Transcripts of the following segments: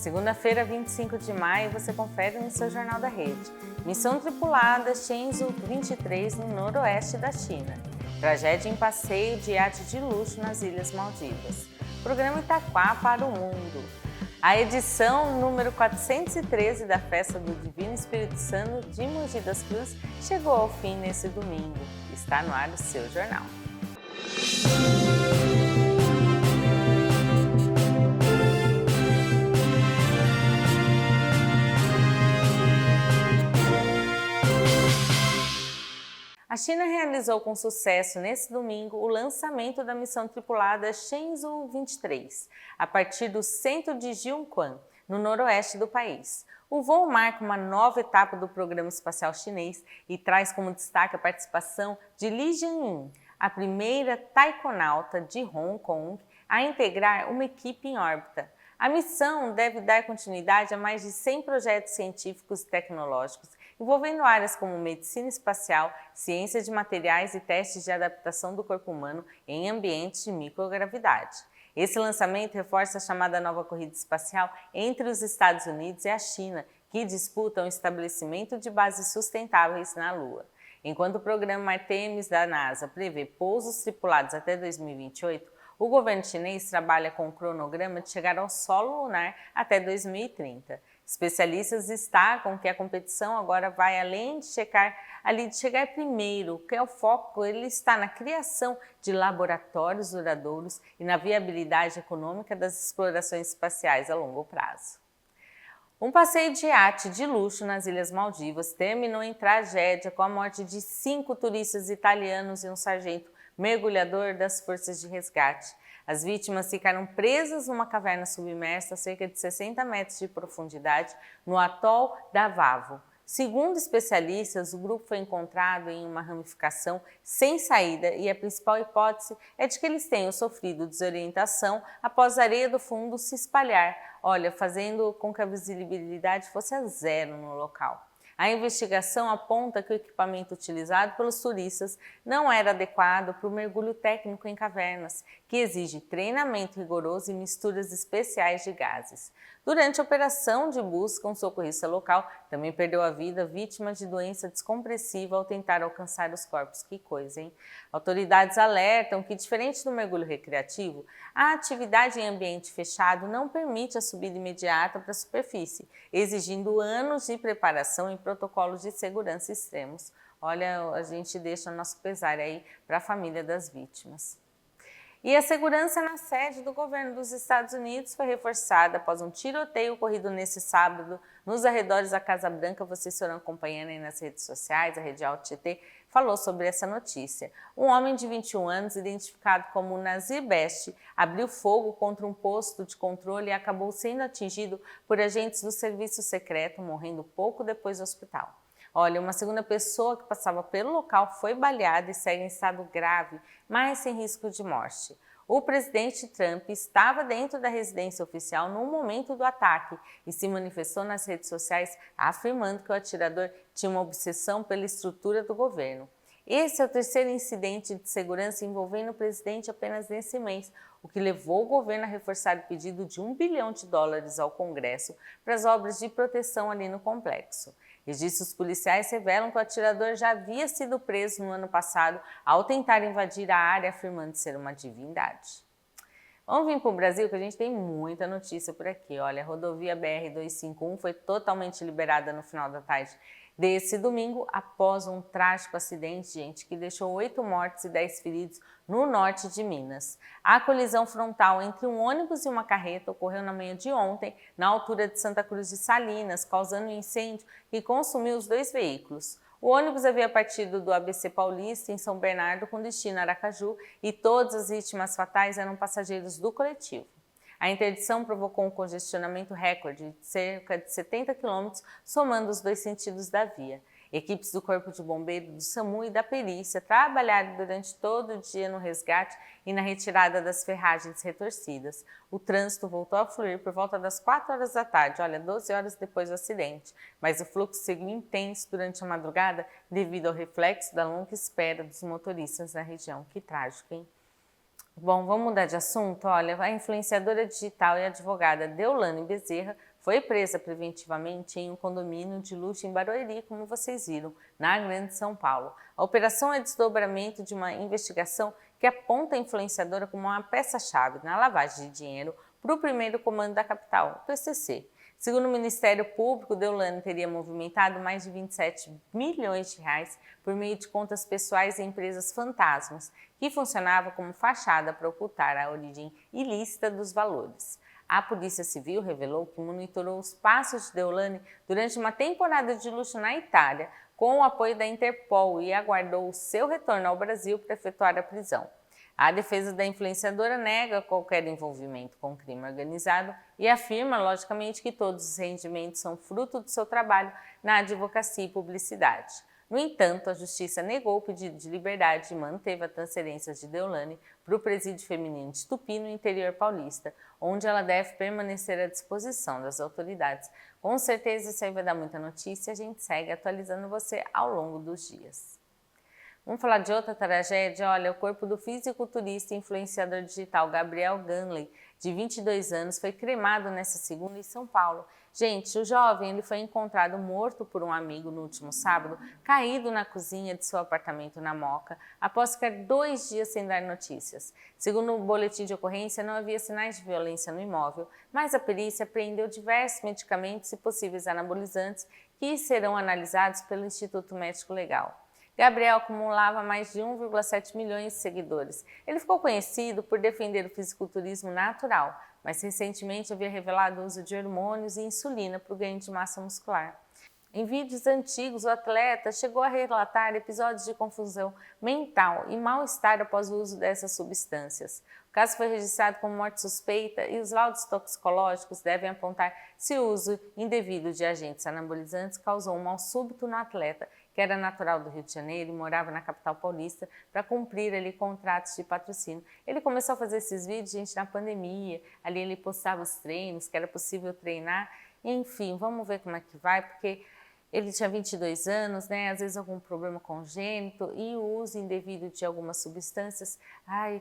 Segunda-feira, 25 de maio, você confere no seu Jornal da Rede. Missão tripulada Shenzhou 23 no noroeste da China. Tragédia em passeio de iate de luxo nas Ilhas Maldivas. Programa Itaquá para o mundo. A edição número 413 da Festa do Divino Espírito Santo de Mogi das Cruzes chegou ao fim nesse domingo. Está no ar o seu jornal. A China realizou com sucesso nesse domingo o lançamento da missão tripulada Shenzhou 23, a partir do centro de Jiuquan, no noroeste do país. O voo marca uma nova etapa do programa espacial chinês e traz como destaque a participação de Li Jianying, a primeira taikonauta de Hong Kong a integrar uma equipe em órbita. A missão deve dar continuidade a mais de 100 projetos científicos e tecnológicos, envolvendo áreas como medicina espacial, ciência de materiais e testes de adaptação do corpo humano em ambientes de microgravidade. Esse lançamento reforça a chamada nova corrida espacial entre os Estados Unidos e a China, que disputam o estabelecimento de bases sustentáveis na Lua. Enquanto o programa Artemis da NASA prevê pousos tripulados até 2028, o governo chinês trabalha com o cronograma de chegar ao solo lunar até 2030. Especialistas destacam que a competição agora vai além de chegar primeiro, que é o foco, ele está na criação de laboratórios duradouros e na viabilidade econômica das explorações espaciais a longo prazo. Um passeio de iate de luxo nas Ilhas Maldivas terminou em tragédia com a morte de 5 turistas italianos e um sargento mergulhador das forças de resgate. As vítimas ficaram presas numa caverna submersa a cerca de 60 metros de profundidade no atol da Vavo. Segundo especialistas, o grupo foi encontrado em uma ramificação sem saída e a principal hipótese é de que eles tenham sofrido desorientação após a areia do fundo se espalhar, fazendo com que a visibilidade fosse a zero no local. A investigação aponta que o equipamento utilizado pelos turistas não era adequado para o mergulho técnico em cavernas, que exige treinamento rigoroso e misturas especiais de gases. Durante a operação de busca, um socorrista local também perdeu a vida vítima de doença descompressiva ao tentar alcançar os corpos. Que coisa, hein? Autoridades alertam que, diferente do mergulho recreativo, a atividade em ambiente fechado não permite a subida imediata para a superfície, exigindo anos de preparação e protocolos de segurança extremos. A gente deixa o nosso pesar aí para a família das vítimas. E a segurança na sede do governo dos Estados Unidos foi reforçada após um tiroteio ocorrido nesse sábado nos arredores da Casa Branca. Vocês foram acompanhando aí nas redes sociais, a Rede Alto GT falou sobre essa notícia. Um homem de 21 anos, identificado como Nazir Best, abriu fogo contra um posto de controle e acabou sendo atingido por agentes do serviço secreto, morrendo pouco depois do hospital. Uma segunda pessoa que passava pelo local foi baleada e segue em estado grave, mas sem risco de morte. O presidente Trump estava dentro da residência oficial no momento do ataque e se manifestou nas redes sociais afirmando que o atirador tinha uma obsessão pela estrutura do governo. Esse é o terceiro incidente de segurança envolvendo o presidente apenas nesse mês, o que levou o governo a reforçar o pedido de $1 bilhão ao Congresso para as obras de proteção ali no complexo. Registros policiais revelam que o atirador já havia sido preso no ano passado ao tentar invadir a área afirmando ser uma divindade. Vamos vir para o Brasil, que a gente tem muita notícia por aqui. A rodovia BR-251 foi totalmente liberada no final da tarde desse domingo após um trágico acidente, que deixou 8 mortes e 10 feridos no norte de Minas. A colisão frontal entre um ônibus e uma carreta ocorreu na manhã de ontem, na altura de Santa Cruz de Salinas, causando um incêndio que consumiu os 2 veículos. O ônibus havia partido do ABC Paulista, em São Bernardo, com destino a Aracaju, e todas as vítimas fatais eram passageiros do coletivo. A interdição provocou um congestionamento recorde de cerca de 70 km, somando os 2 sentidos da via. Equipes do Corpo de Bombeiro, do SAMU e da Perícia trabalharam durante todo o dia no resgate e na retirada das ferragens retorcidas. O trânsito voltou a fluir por volta das 4 horas da tarde, 12 horas depois do acidente, mas o fluxo seguiu intenso durante a madrugada devido ao reflexo da longa espera dos motoristas na região. Que trágico, hein? Bom, vamos mudar de assunto? Olha, a influenciadora digital e advogada Deolane Bezerra foi presa preventivamente em um condomínio de luxo em Barueri, como vocês viram, na Grande São Paulo. A operação é desdobramento de uma investigação que aponta a influenciadora como uma peça-chave na lavagem de dinheiro para o primeiro comando da capital, o PCC. Segundo o Ministério Público, Deolane teria movimentado mais de 27 milhões de reais por meio de contas pessoais e empresas fantasmas, que funcionavam como fachada para ocultar a origem ilícita dos valores. A Polícia Civil revelou que monitorou os passos de Deolane durante uma temporada de luxo na Itália, com o apoio da Interpol, e aguardou o seu retorno ao Brasil para efetuar a prisão. A defesa da influenciadora nega qualquer envolvimento com o crime organizado e afirma, logicamente, que todos os rendimentos são fruto do seu trabalho na advocacia e publicidade. No entanto, a Justiça negou o pedido de liberdade e manteve a transferência de Deolane para o presídio feminino de Tupi, no interior paulista, onde ela deve permanecer à disposição das autoridades. Com certeza isso aí vai dar muita notícia, a gente segue atualizando você ao longo dos dias. Vamos falar de outra tragédia? Olha, o corpo do fisiculturista e influenciador digital Gabriel Ganley, de 22 anos, foi cremado nesta segunda em São Paulo. Gente, o jovem ele foi encontrado morto por um amigo no último sábado, caído na cozinha de seu apartamento na Moca, após ficar 2 dias sem dar notícias. Segundo o boletim de ocorrência, não havia sinais de violência no imóvel, mas a perícia apreendeu diversos medicamentos e possíveis anabolizantes que serão analisados pelo Instituto Médico Legal. Gabriel acumulava mais de 1,7 milhões de seguidores. Ele ficou conhecido por defender o fisiculturismo natural, mas recentemente havia revelado o uso de hormônios e insulina para o ganho de massa muscular. Em vídeos antigos, o atleta chegou a relatar episódios de confusão mental e mal-estar após o uso dessas substâncias. O caso foi registrado como morte suspeita e os laudos toxicológicos devem apontar se o uso indevido de agentes anabolizantes causou um mal súbito no atleta, que era natural do Rio de Janeiro e morava na capital paulista, para cumprir ali contratos de patrocínio. Ele começou a fazer esses vídeos, gente, na pandemia. Ali ele postava os treinos, que era possível treinar. Enfim, vamos ver como é que vai, porque ele tinha 22 anos, né? Às vezes algum problema congênito e o uso indevido de algumas substâncias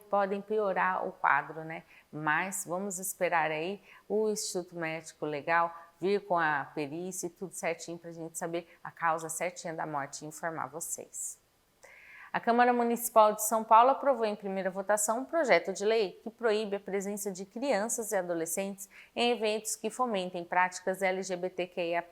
podem piorar o quadro, né? Mas vamos esperar aí o Instituto Médico Legal vir com a perícia e tudo certinho para a gente saber a causa certinha da morte e informar vocês. A Câmara Municipal de São Paulo aprovou em primeira votação um projeto de lei que proíbe a presença de crianças e adolescentes em eventos que fomentem práticas LGBTQIA+.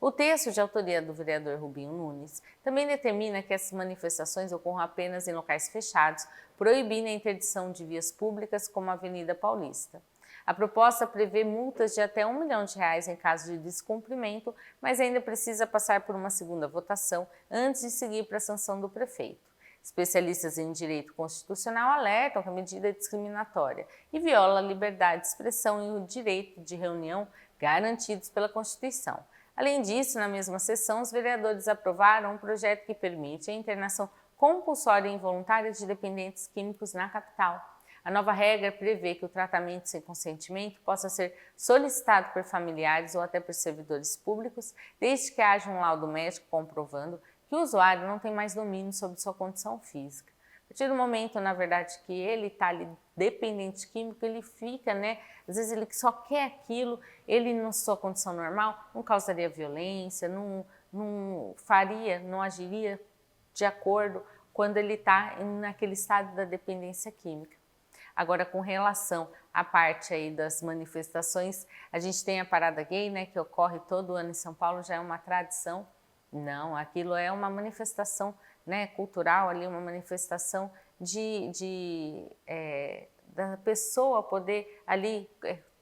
O texto, de autoria do vereador Rubinho Nunes, também determina que essas manifestações ocorram apenas em locais fechados, proibindo a interdição de vias públicas como a Avenida Paulista. A proposta prevê multas de até R$1 milhão em caso de descumprimento, mas ainda precisa passar por uma segunda votação antes de seguir para a sanção do prefeito. Especialistas em direito constitucional alertam que a medida é discriminatória e viola a liberdade de expressão e o direito de reunião garantidos pela Constituição. Além disso, na mesma sessão, os vereadores aprovaram um projeto que permite a internação compulsória e involuntária de dependentes químicos na capital. A nova regra prevê que o tratamento sem consentimento possa ser solicitado por familiares ou até por servidores públicos, desde que haja um laudo médico comprovando que o usuário não tem mais domínio sobre sua condição física. A partir do momento, na verdade, que ele está ali dependente químico, ele fica, né? Às vezes ele só quer aquilo, ele na sua condição normal não causaria violência, não agiria de acordo quando ele está naquele estado da dependência química. Agora, com relação à parte aí das manifestações, a gente tem a Parada Gay, né, que ocorre todo ano em São Paulo, já é uma tradição. Não, aquilo é uma manifestação, né, cultural, ali, uma manifestação da pessoa poder ali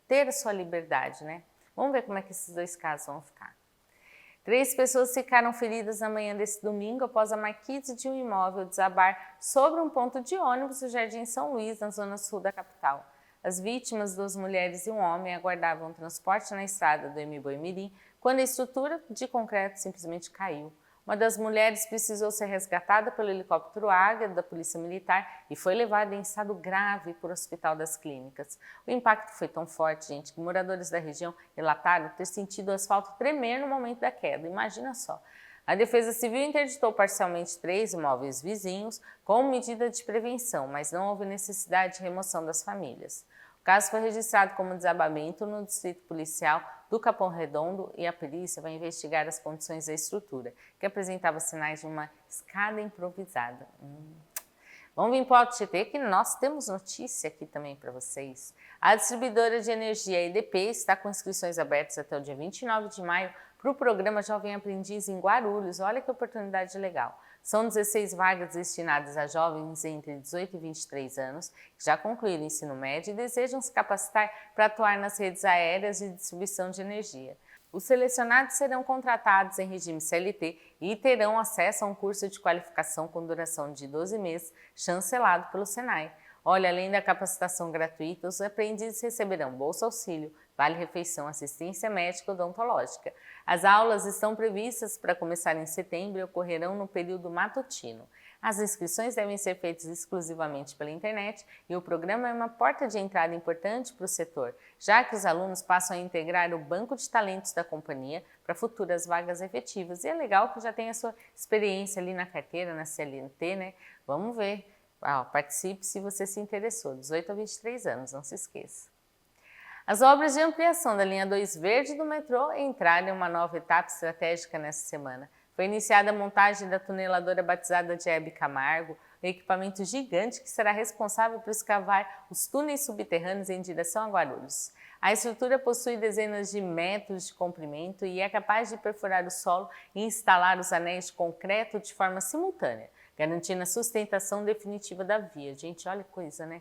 ter a sua liberdade, né? Vamos ver como é que esses dois casos vão ficar. 3 pessoas ficaram feridas na manhã desse domingo após a marquise de um imóvel desabar sobre um ponto de ônibus do Jardim São Luís, na zona sul da capital. As vítimas, 2 mulheres e um homem, aguardavam transporte na estrada do Embu-Mirim quando a estrutura de concreto simplesmente caiu. Uma das mulheres precisou ser resgatada pelo helicóptero Águia da Polícia Militar e foi levada em estado grave para o Hospital das Clínicas. O impacto foi tão forte, gente, que moradores da região relataram ter sentido o asfalto tremer no momento da queda. Imagina só. A Defesa Civil interditou parcialmente 3 imóveis vizinhos como medida de prevenção, mas não houve necessidade de remoção das famílias. O caso foi registrado como desabamento no Distrito Policial do Capão Redondo e a perícia vai investigar as condições da estrutura, que apresentava sinais de uma escada improvisada. Vamos vir para o Alto Tietê, que nós temos notícia aqui também para vocês. A distribuidora de energia EDP está com inscrições abertas até o dia 29 de maio para o programa Jovem Aprendiz em Guarulhos. Olha que oportunidade legal. São 16 vagas destinadas a jovens entre 18 e 23 anos que já concluíram o ensino médio e desejam se capacitar para atuar nas redes aéreas de distribuição de energia. Os selecionados serão contratados em regime CLT e terão acesso a um curso de qualificação com duração de 12 meses, chancelado pelo Senai. Olha, além da capacitação gratuita, os aprendizes receberão bolsa auxílio, vale-refeição, assistência médica e odontológica. As aulas estão previstas para começar em setembro e ocorrerão no período matutino. As inscrições devem ser feitas exclusivamente pela internet e o programa é uma porta de entrada importante para o setor, já que os alunos passam a integrar o banco de talentos da companhia para futuras vagas efetivas. E é legal que já tenha a sua experiência ali na carteira, na CLT, né? Vamos ver. Participe se você se interessou, 18 a 23 anos, não se esqueça. As obras de ampliação da linha 2 verde do metrô entraram em uma nova etapa estratégica nesta semana. Foi iniciada a montagem da tuneladora batizada de Hebe Camargo, um equipamento gigante que será responsável por escavar os túneis subterrâneos em direção a Guarulhos. A estrutura possui dezenas de metros de comprimento e é capaz de perfurar o solo e instalar os anéis de concreto de forma simultânea, garantindo a sustentação definitiva da via. Gente, olha que coisa, né?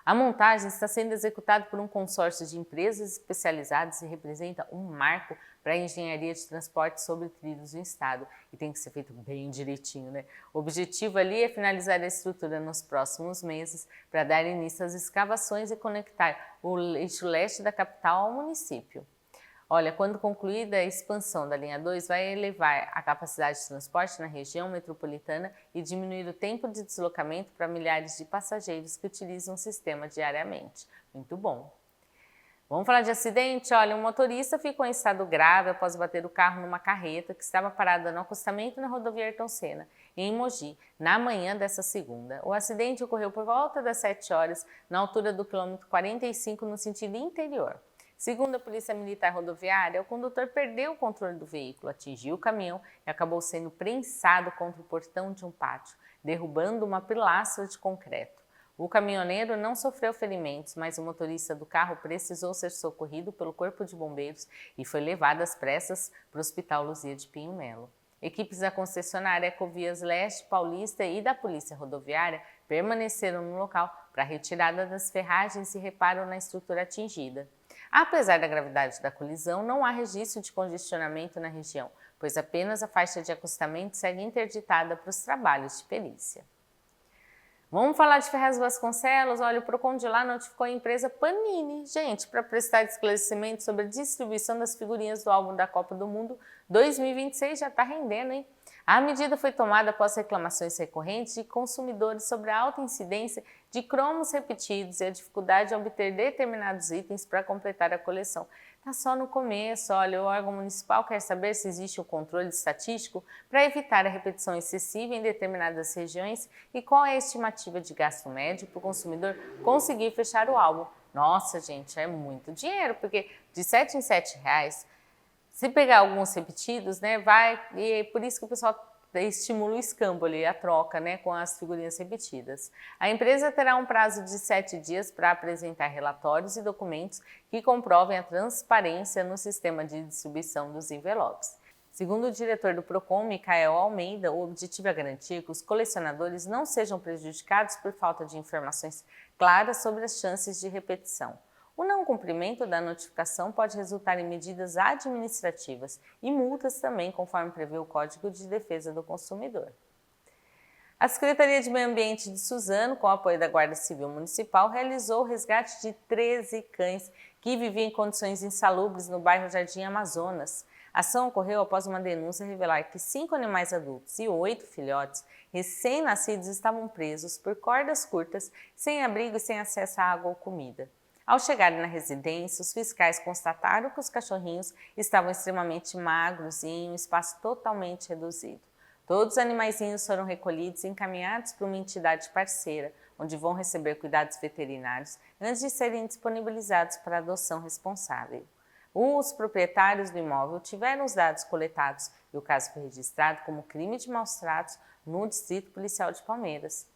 A montagem está sendo executada por um consórcio de empresas especializadas e representa um marco para a engenharia de transporte sobre trilhos no estado. E tem que ser feito bem direitinho, né? O objetivo ali é finalizar a estrutura nos próximos meses para dar início às escavações e conectar o eixo leste da capital ao município. Olha, quando concluída a expansão da linha 2, vai elevar a capacidade de transporte na região metropolitana e diminuir o tempo de deslocamento para milhares de passageiros que utilizam o sistema diariamente. Muito bom! Vamos falar de acidente? Olha, um motorista ficou em estado grave após bater o carro numa carreta que estava parada no acostamento na rodovia Ayrton Senna, em Mogi, na manhã dessa segunda. O acidente ocorreu por volta das 7 horas, na altura do quilômetro 45, no sentido interior. Segundo a Polícia Militar Rodoviária, o condutor perdeu o controle do veículo, atingiu o caminhão e acabou sendo prensado contra o portão de um pátio, derrubando uma pilastra de concreto. O caminhoneiro não sofreu ferimentos, mas o motorista do carro precisou ser socorrido pelo Corpo de Bombeiros e foi levado às pressas para o Hospital Luzia de Pinho Melo. Equipes da concessionária Ecovias Leste Paulista e da Polícia Rodoviária permaneceram no local para a retirada das ferragens e reparo na estrutura atingida. Apesar da gravidade da colisão, não há registro de congestionamento na região, pois apenas a faixa de acostamento segue interditada para os trabalhos de perícia. Vamos falar de Ferraz Vasconcelos? Olha, o Procon de lá notificou a empresa Panini, gente, para prestar esclarecimento sobre a distribuição das figurinhas do álbum da Copa do Mundo 2026, já está rendendo, hein? A medida foi tomada após reclamações recorrentes de consumidores sobre a alta incidência de cromos repetidos e a dificuldade de obter determinados itens para completar a coleção. Está só no começo, olha, o órgão municipal quer saber se existe um controle estatístico para evitar a repetição excessiva em determinadas regiões e qual é a estimativa de gasto médio para o consumidor conseguir fechar o álbum. Nossa, gente, é muito dinheiro, porque de 7 em 7 reais, se pegar alguns repetidos, né, e é por isso que o pessoal estimula o escambo ali, a troca, né, com as figurinhas repetidas. A empresa terá um prazo de 7 dias para apresentar relatórios e documentos que comprovem a transparência no sistema de distribuição dos envelopes. Segundo o diretor do Procon, Micael Almeida, o objetivo é garantir que os colecionadores não sejam prejudicados por falta de informações claras sobre as chances de repetição. O não cumprimento da notificação pode resultar em medidas administrativas e multas também, conforme prevê o Código de Defesa do Consumidor. A Secretaria de Meio Ambiente de Suzano, com o apoio da Guarda Civil Municipal, realizou o resgate de 13 cães que viviam em condições insalubres no bairro Jardim Amazonas. A ação ocorreu após uma denúncia revelar que 5 animais adultos e 8 filhotes recém-nascidos estavam presos por cordas curtas, sem abrigo e sem acesso à água ou comida. Ao chegarem na residência, os fiscais constataram que os cachorrinhos estavam extremamente magros e em um espaço totalmente reduzido. Todos os animaizinhos foram recolhidos e encaminhados para uma entidade parceira, onde vão receber cuidados veterinários antes de serem disponibilizados para adoção responsável. Os proprietários do imóvel tiveram os dados coletados e o caso foi registrado como crime de maus-tratos no Distrito Policial de Palmeiras.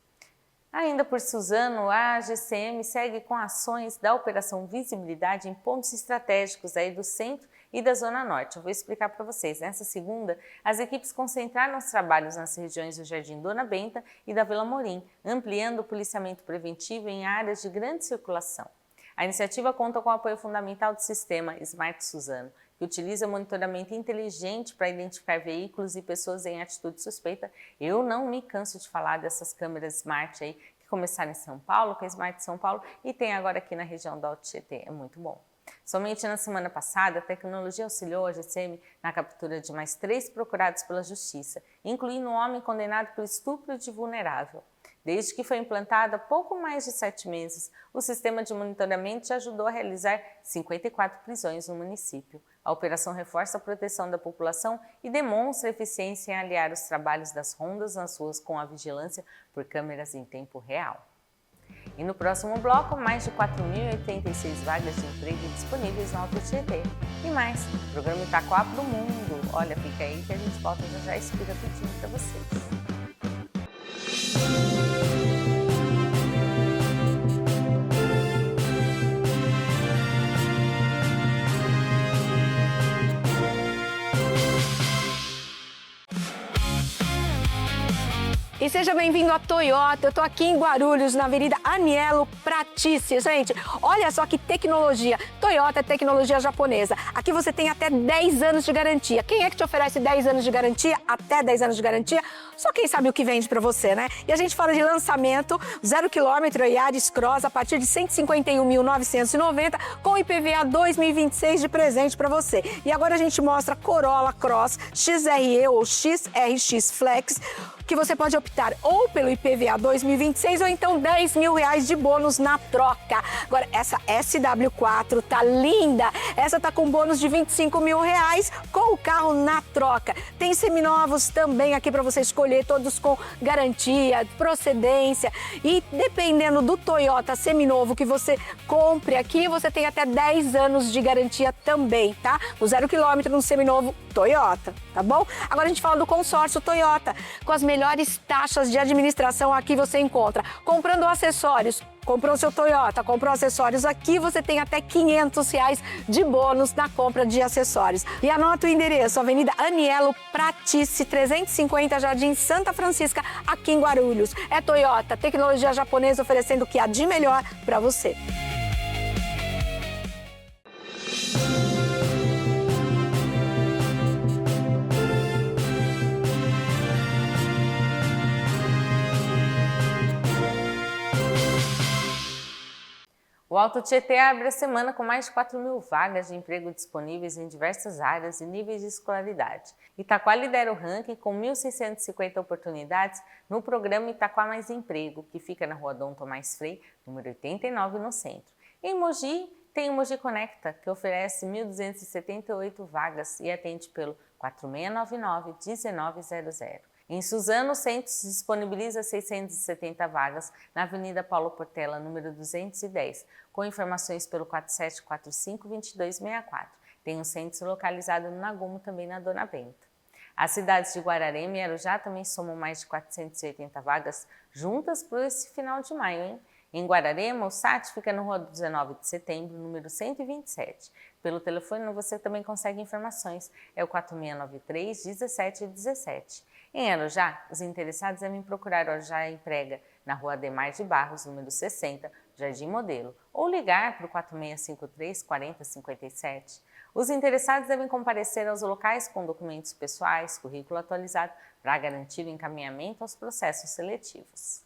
Ainda por Suzano, a GCM segue com ações da Operação Visibilidade em pontos estratégicos aí do centro e da Zona Norte. Eu vou explicar para vocês. Nessa segunda, as equipes concentraram os trabalhos nas regiões do Jardim Dona Benta e da Vila Morim, ampliando o policiamento preventivo em áreas de grande circulação. A iniciativa conta com o apoio fundamental do sistema Smart Suzano, que utiliza monitoramento inteligente para identificar veículos e pessoas em atitude suspeita. Eu não me canso de falar dessas câmeras Smart aí, que começaram em São Paulo, com a Smart São Paulo, e tem agora aqui na região do Alto Tietê. É muito bom. Somente na semana passada, a tecnologia auxiliou a GCM na captura de mais 3 procurados pela Justiça, incluindo um homem condenado por estupro de vulnerável. Desde que foi implantado há pouco mais de 7 meses, o sistema de monitoramento já ajudou a realizar 54 prisões no município. A operação reforça a proteção da população e demonstra eficiência em aliar os trabalhos das rondas nas ruas com a vigilância por câmeras em tempo real. E no próximo bloco, mais de 4.086 vagas de emprego disponíveis no Alto Tietê. E mais, programa Itaquá para o Mundo. Olha, fica aí que a gente volta já e explica tudinho para vocês. E seja bem-vindo à Toyota. Eu tô aqui em Guarulhos, na Avenida Anielo Pratice. Gente, olha só que tecnologia. Toyota é tecnologia japonesa. Aqui você tem até 10 anos de garantia. Quem é que te oferece 10 anos de garantia? Até 10 anos de garantia? Só quem sabe o que vende pra você, né? E a gente fala de lançamento, 0 km Yaris Cross a partir de 151.990 com IPVA 2026 de presente pra você. E agora a gente mostra Corolla Cross XRE ou XRX Flex, que você pode optar ou pelo IPVA 2026 ou então R$10.000 de bônus na troca. Agora, essa SW4 tá linda. Essa tá com bônus de R$25.000 com o carro na troca. Tem seminovos também aqui para você escolher, todos com garantia, procedência. E dependendo do Toyota seminovo que você compre aqui, você tem até 10 anos de garantia também, tá? O 0 km no seminovo Toyota, tá bom? Agora a gente fala do consórcio Toyota, com as melhores taxas de administração aqui você encontra. Comprando acessórios, comprou seu Toyota, comprou acessórios aqui, você tem até R$500 de bônus na compra de acessórios. E anota o endereço, Avenida Anielo Pratice, 350, Jardim Santa Francisca, aqui em Guarulhos. É Toyota, tecnologia japonesa oferecendo o que há de melhor para você. O Alto Tietê abre a semana com mais de 4.000 vagas de emprego disponíveis em diversas áreas e níveis de escolaridade. Itaquá lidera o ranking com 1.650 oportunidades no programa Itaquá Mais Emprego, que fica na Rua Dom Tomás Frei, número 89, no centro. Em Mogi, tem o Mogi Conecta, que oferece 1.278 vagas e atende pelo 4699-1900. Em Suzano, o Centros disponibiliza 670 vagas na Avenida Paulo Portela, número 210, com informações pelo 4745-2264. Tem um centro localizado no Nagumo, também na Dona Benta. As cidades de Guararema e Arujá também somam mais de 480 vagas juntas para esse final de maio, hein? Em Guararema, o SAT fica na Rua 19 de Setembro, número 127. Pelo telefone você também consegue informações, é o 4693-1717. Em Arujá, os interessados devem procurar o Arujá Emprega, na Rua Ademar de Barros, número 60, Jardim Modelo, ou ligar para o 4653-4057. Os interessados devem comparecer aos locais com documentos pessoais, currículo atualizado, para garantir o encaminhamento aos processos seletivos.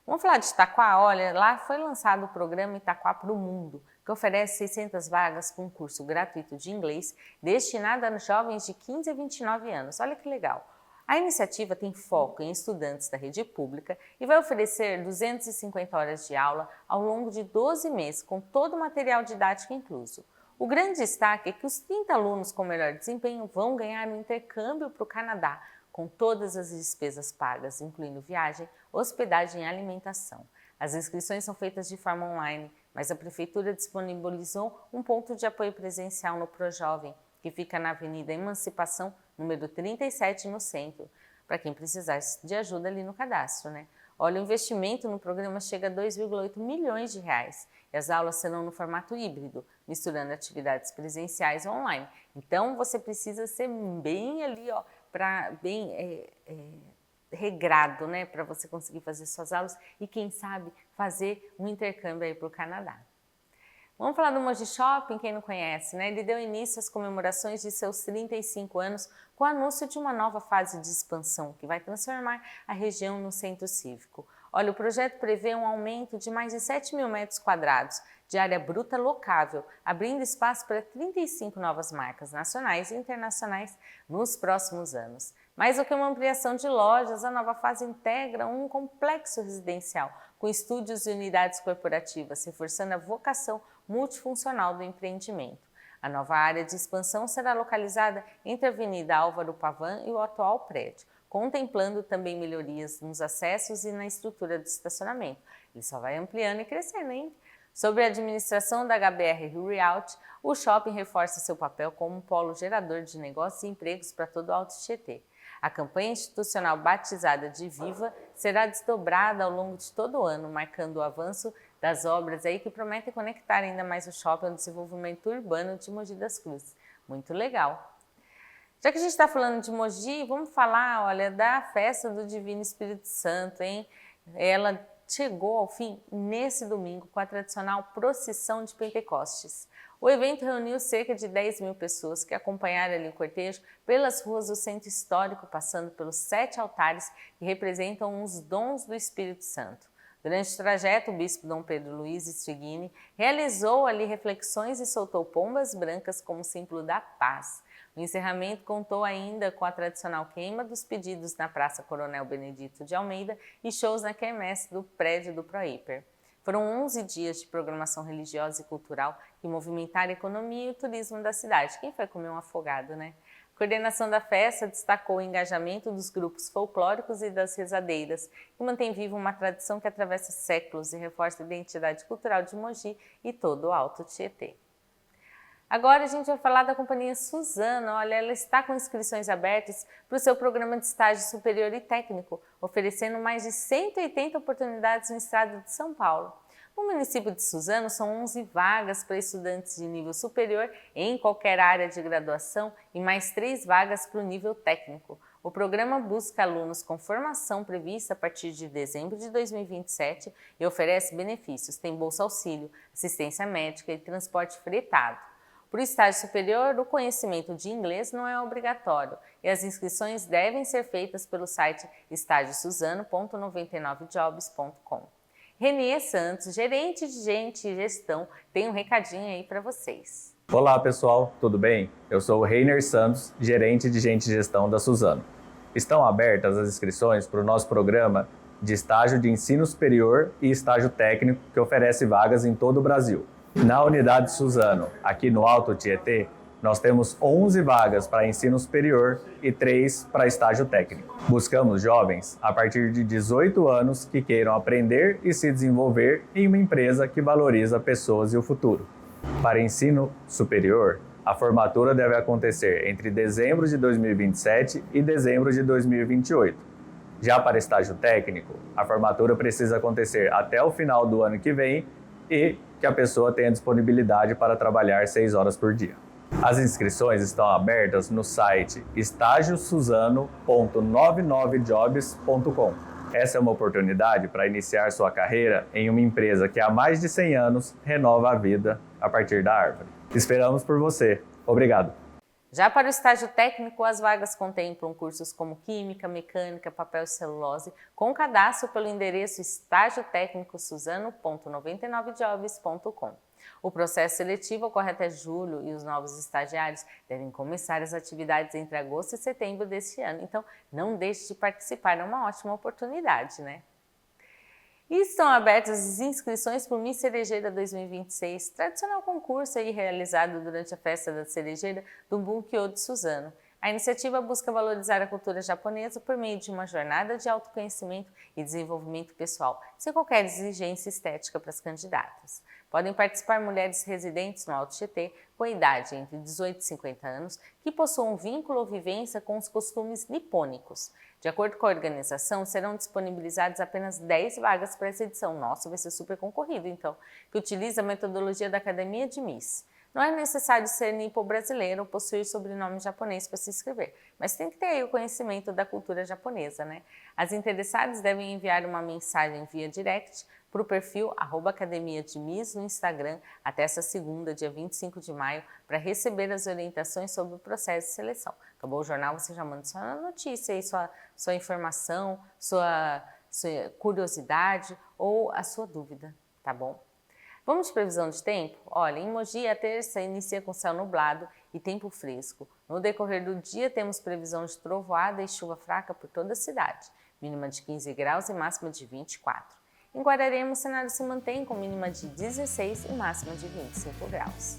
Vamos falar de Itaquá? Olha, lá foi lançado o programa Itaquá para o Mundo, que oferece 600 vagas com um curso gratuito de inglês destinado a jovens de 15 a 29 anos. Olha que legal! A iniciativa tem foco em estudantes da rede pública e vai oferecer 250 horas de aula ao longo de 12 meses, com todo o material didático incluso. O grande destaque é que os 30 alunos com melhor desempenho vão ganhar um intercâmbio para o Canadá, com todas as despesas pagas, incluindo viagem, hospedagem e alimentação. As inscrições são feitas de forma online, mas a Prefeitura disponibilizou um ponto de apoio presencial no ProJovem, que fica na Avenida Emancipação, número 37, no centro, para quem precisasse de ajuda ali no cadastro, né? Olha, o investimento no programa chega a 2,8 milhões de reais e as aulas serão no formato híbrido, misturando atividades presenciais e online. Então, você precisa ser bem ali, ó, regrado, né, para você conseguir fazer suas aulas e, quem sabe, fazer um intercâmbio aí para o Canadá. Vamos falar do Mogi Shopping, quem não conhece, né? Ele deu início às comemorações de seus 35 anos com o anúncio de uma nova fase de expansão que vai transformar a região no centro cívico. Olha, o projeto prevê um aumento de mais de 7 mil metros quadrados de área bruta locável, abrindo espaço para 35 novas marcas nacionais e internacionais nos próximos anos. Mais do que uma ampliação de lojas, a nova fase integra um complexo residencial com estúdios e unidades corporativas, reforçando a vocação multifuncional do empreendimento. A nova área de expansão será localizada entre a Avenida Álvaro Pavan e o atual prédio, contemplando também melhorias nos acessos e na estrutura do estacionamento. Ele só vai ampliando e crescendo, hein? Sobre a administração da HBR Rio Realty, o shopping reforça seu papel como um polo gerador de negócios e empregos para todo o Alto Tietê. A campanha institucional batizada de Viva será desdobrada ao longo de todo o ano, marcando o avanço das obras aí que prometem conectar ainda mais o shopping ao desenvolvimento urbano de Mogi das Cruzes. Muito legal! Já que a gente está falando de Mogi, vamos falar, olha, da festa do Divino Espírito Santo, hein? Ela chegou ao fim nesse domingo com a tradicional procissão de Pentecostes. O evento reuniu cerca de 10 mil pessoas que acompanharam ali o cortejo pelas ruas do centro histórico, passando pelos 7 altares que representam os dons do Espírito Santo. Durante o trajeto, o bispo Dom Pedro Luiz Strigini realizou ali reflexões e soltou pombas brancas como símbolo da paz. O encerramento contou ainda com a tradicional queima dos pedidos na Praça Coronel Benedito de Almeida e shows na quermesse do prédio do Prohiper. Foram 11 dias de programação religiosa e cultural que movimentaram a economia e o turismo da cidade. Quem foi comer um afogado, né? A coordenação da festa destacou o engajamento dos grupos folclóricos e das rezadeiras, que mantém viva uma tradição que atravessa séculos e reforça a identidade cultural de Mogi e todo o Alto Tietê. Agora a gente vai falar da companhia Suzano. Olha, ela está com inscrições abertas para o seu programa de estágio superior e técnico, oferecendo mais de 180 oportunidades no estado de São Paulo. No município de Suzano, são 11 vagas para estudantes de nível superior em qualquer área de graduação e mais 3 vagas para o nível técnico. O programa busca alunos com formação prevista a partir de dezembro de 2027 e oferece benefícios, tem bolsa auxílio, assistência médica e transporte fretado. Para o estágio superior, o conhecimento de inglês não é obrigatório e as inscrições devem ser feitas pelo site estagiosuzano.99jobs.com. Renier Santos, gerente de gente e gestão, tem um recadinho aí para vocês. Olá pessoal, tudo bem? Eu sou o Reiner Santos, gerente de gente e gestão da Suzano. Estão abertas as inscrições para o nosso programa de estágio de ensino superior e estágio técnico que oferece vagas em todo o Brasil. Na unidade Suzano, aqui no Alto Tietê, nós temos 11 vagas para ensino superior e 3 para estágio técnico. Buscamos jovens a partir de 18 anos que queiram aprender e se desenvolver em uma empresa que valoriza pessoas e o futuro. Para ensino superior, a formatura deve acontecer entre dezembro de 2027 e dezembro de 2028. Já para estágio técnico, a formatura precisa acontecer até o final do ano que vem e que a pessoa tenha disponibilidade para trabalhar 6 horas por dia. As inscrições estão abertas no site estagiosuzano.99jobs.com. Essa é uma oportunidade para iniciar sua carreira em uma empresa que há mais de 100 anos renova a vida a partir da árvore. Esperamos por você. Obrigado. Já para o estágio técnico, as vagas contemplam cursos como Química, Mecânica, Papel e Celulose, com cadastro pelo endereço estagiotecnicosuzano.99jobs.com. O processo seletivo ocorre até julho e os novos estagiários devem começar as atividades entre agosto e setembro deste ano. Então, não deixe de participar, é uma ótima oportunidade, né? E estão abertas as inscrições para o Miss Cerejeira 2026, tradicional concurso aí realizado durante a festa da cerejeira do Bunkyo de Suzano. A iniciativa busca valorizar a cultura japonesa por meio de uma jornada de autoconhecimento e desenvolvimento pessoal, sem qualquer exigência estética para as candidatas. Podem participar mulheres residentes no Alto Tietê com idade entre 18 e 50 anos que possuam vínculo ou vivência com os costumes nipônicos. De acordo com a organização, serão disponibilizadas apenas 10 vagas para essa edição. Nossa, vai ser super concorrido, então, que utiliza a metodologia da Academia de Miss. Não é necessário ser nipo-brasileiro ou possuir sobrenome japonês para se inscrever, mas tem que ter aí o conhecimento da cultura japonesa, né? As interessadas devem enviar uma mensagem via direct para o perfil @Academia de Miss no Instagram até essa segunda, dia 25 de maio, para receber as orientações sobre o processo de seleção. Acabou o jornal, você já manda sua notícia aí, sua informação, sua curiosidade ou a sua dúvida, tá bom? Vamos de previsão de tempo? Olha, em Mogi a terça inicia com céu nublado e tempo fresco. No decorrer do dia temos previsão de trovoada e chuva fraca por toda a cidade, mínima de 15 graus e máxima de 24. Em Guararema o cenário se mantém com mínima de 16 e máxima de 25 graus.